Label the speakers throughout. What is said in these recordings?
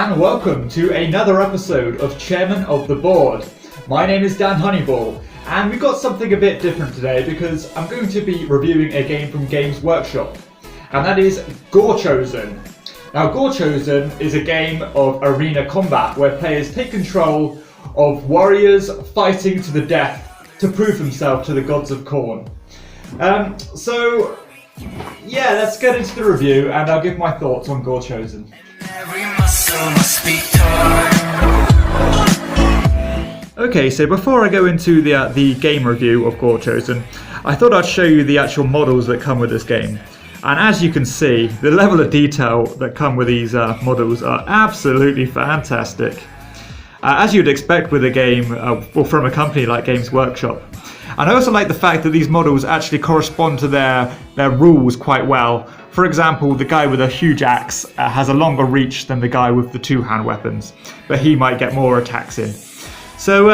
Speaker 1: and welcome to another episode of Chairman of the Board. My name is Dan Honeyball, and we've got something a bit different today because I'm going to be reviewing a game from Games Workshop, and that is Gorechosen. Now, Gorechosen is a game of arena combat where players take control of warriors fighting to the death to prove themselves to the gods of Khorne. Yeah, let's get into the review and I'll give my thoughts on Gorechosen. Okay, so before I go into the game review of Gorechosen, I thought I'd show you the actual models that come with this game. And as you can see, the level of detail that come with these models are absolutely fantastic. As you'd expect with a game, or from a company like Games Workshop. And I also like the fact that these models actually correspond to their rules quite well. For example, the guy with a huge axe has a longer reach than the guy with the two-hand weapons, but he might get more attacks in. So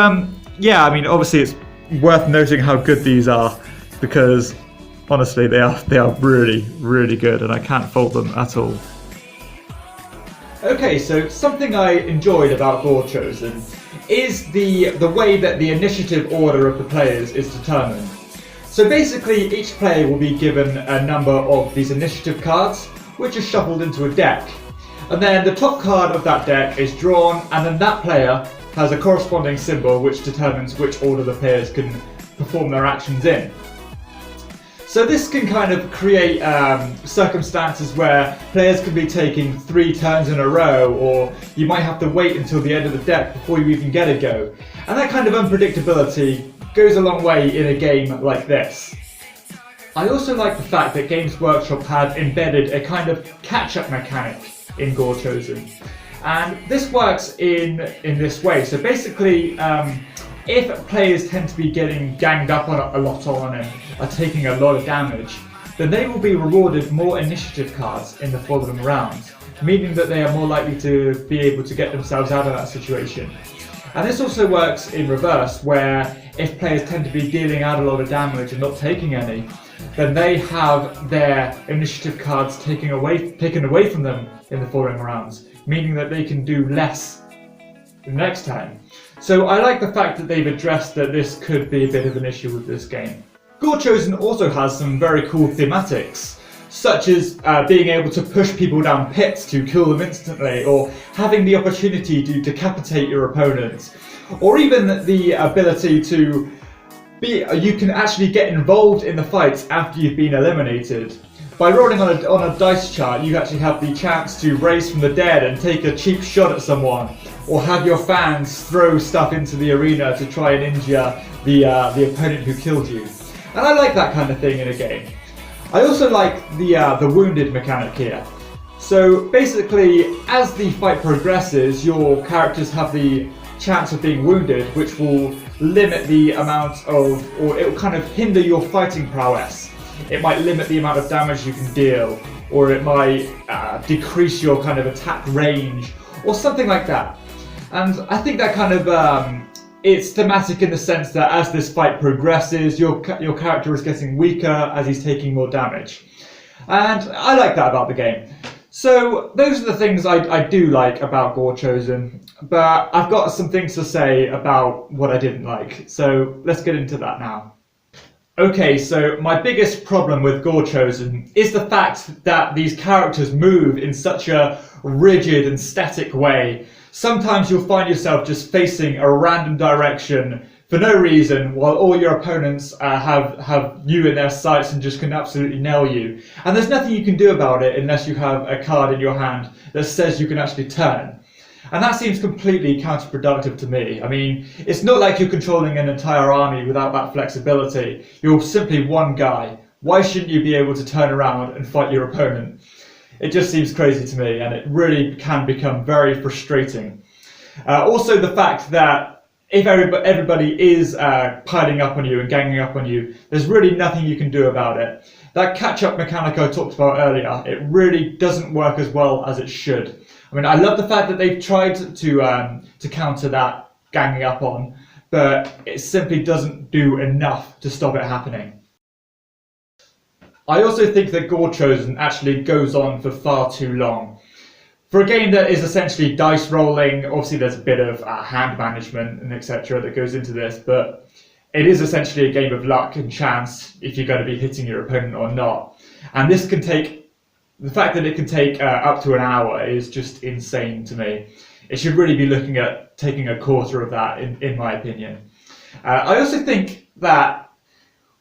Speaker 1: yeah, I mean, obviously it's worth noting how good these are, because honestly they are really, really good and I can't fault them at all. Okay, so something I enjoyed about Gorechosen is the way that the initiative order of the players is determined. So basically each player will be given a number of these initiative cards which are shuffled into a deck. And then the top card of that deck is drawn, and then that player has a corresponding symbol which determines which order the players can perform their actions in. So this can kind of create circumstances where players can be taking 3 turns in a row, or you might have to wait until the end of the deck before you even get a go. And that kind of unpredictability goes a long way in a game like this. I also like the fact that Games Workshop had embedded a kind of catch-up mechanic in Gorechosen. And this works in this way. So basically, if players tend to be getting ganged up on a lot and are taking a lot of damage, then they will be rewarded more initiative cards in the following rounds, meaning that they are more likely to be able to get themselves out of that situation. And this also works in reverse, where if players tend to be dealing out a lot of damage and not taking any, then they have their initiative cards taken away from them in the following rounds, meaning that they can do less next time. So I like the fact that they've addressed that this could be a bit of an issue with this game. Gorechosen also has some very cool thematics, such as being able to push people down pits to kill them instantly, or having the opportunity to decapitate your opponents, or even the ability to you can actually get involved in the fights after you've been eliminated. By rolling on a dice chart, you actually have the chance to raise from the dead and take a cheap shot at someone, or have your fans throw stuff into the arena to try and injure the opponent who killed you. And I like that kind of thing in a game. I also like the wounded mechanic here. So basically, as the fight progresses, your characters have the chance of being wounded, which will limit the amount of, or it will kind of hinder your fighting prowess. It might limit the amount of damage you can deal, or it might decrease your kind of attack range, or something like that. And I think that kind of it's thematic in the sense that as this fight progresses, your character is getting weaker as he's taking more damage. And I like that about the game. So those are the things I do like about Gorechosen, but I've got some things to say about what I didn't like. So let's get into that now. Okay, so my biggest problem with Gorechosen is the fact that these characters move in such a rigid and static way. Sometimes you'll find yourself just facing a random direction for no reason, while all your opponents have you in their sights and just can absolutely nail you. And there's nothing you can do about it unless you have a card in your hand that says you can actually turn. And that seems completely counterproductive to me. I mean, it's not like you're controlling an entire army without that flexibility. You're simply one guy. Why shouldn't you be able to turn around and fight your opponent? It just seems crazy to me, and it really can become very frustrating. Also, the fact that if everybody is piling up on you and ganging up on you, there's really nothing you can do about it. That catch-up mechanic I talked about earlier, it really doesn't work as well as it should. I mean, I love the fact that they've tried to counter that ganging up on, but it simply doesn't do enough to stop it happening. I also think that Gorechosen actually goes on for far too long. For a game that is essentially dice rolling, obviously there's a bit of hand management and etc. that goes into this, but it is essentially a game of luck and chance if you're going to be hitting your opponent or not. And this can take, the fact that it can take up to an hour is just insane to me. It should really be looking at taking a quarter of that, in my opinion. I also think that,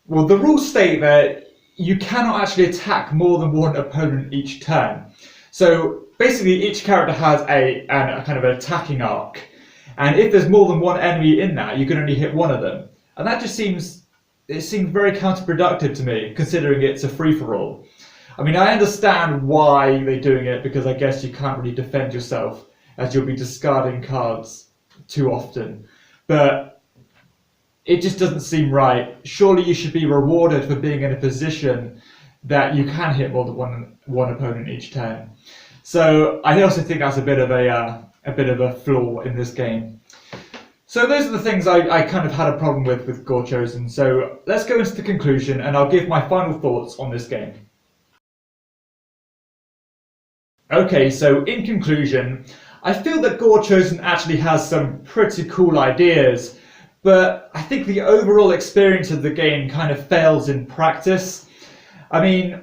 Speaker 1: well, the rules state that you cannot actually attack more than one opponent each turn. So basically each character has a kind of an attacking arc, and if there's more than one enemy in that, you can only hit one of them. And that just seems very counterproductive to me, considering it's a free-for-all. I mean, I understand why they're doing it, because I guess you can't really defend yourself, as you'll be discarding cards too often. But it just doesn't seem right. Surely you should be rewarded for being in a position that you can hit more than one opponent each turn. So I also think that's a bit of a flaw in this game. So those are the things I kind of had a problem with Gorechosen. So let's go into the conclusion, and I'll give my final thoughts on this game. Okay, so in conclusion, I feel that Gorechosen actually has some pretty cool ideas, but I think the overall experience of the game kind of fails in practice. I mean,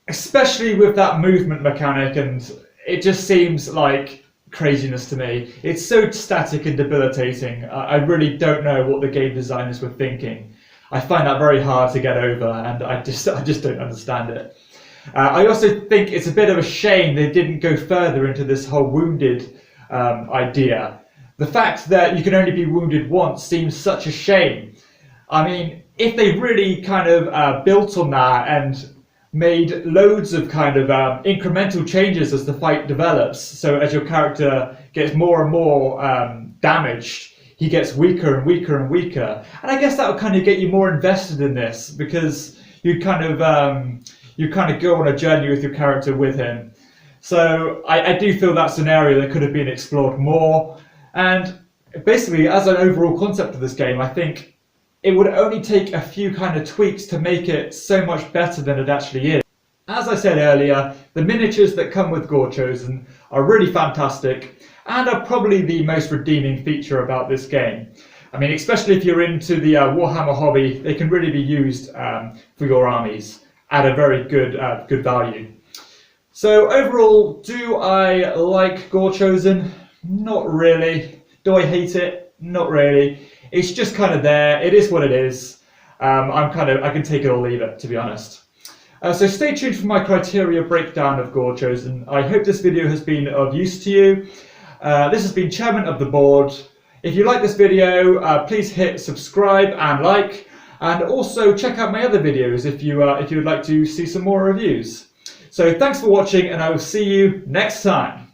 Speaker 1: especially with that movement mechanic, and it just seems like craziness to me. It's so static and debilitating. I really don't know what the game designers were thinking. I find that very hard to get over, and I just don't understand it. I also think it's a bit of a shame they didn't go further into this whole wounded idea. The fact that you can only be wounded once seems such a shame. I mean, if they really kind of built on that and made loads of kind of incremental changes as the fight develops, so as your character gets more and more damaged, he gets weaker and weaker and weaker. And I guess that would kind of get you more invested in this, because you kind of go on a journey with your character with him. So I do feel that's an area that could have been explored more. And basically, as an overall concept of this game, I think it would only take a few kind of tweaks to make it so much better than it actually is. As I said earlier, the miniatures that come with Gorechosen are really fantastic and are probably the most redeeming feature about this game. I mean, especially if you're into the Warhammer hobby, they can really be used for your armies at a very good value. So overall, do I like Gorechosen? Not really. Do I hate it? Not really. It's just kind of there. It is what it is. I can take it or leave it, to be honest. So stay tuned for my criteria breakdown of Gorechosen. I hope this video has been of use to you. This has been Chairman of the Board. If you like this video, please hit subscribe and like, and also check out my other videos if you would like to see some more reviews. So thanks for watching, and I will see you next time.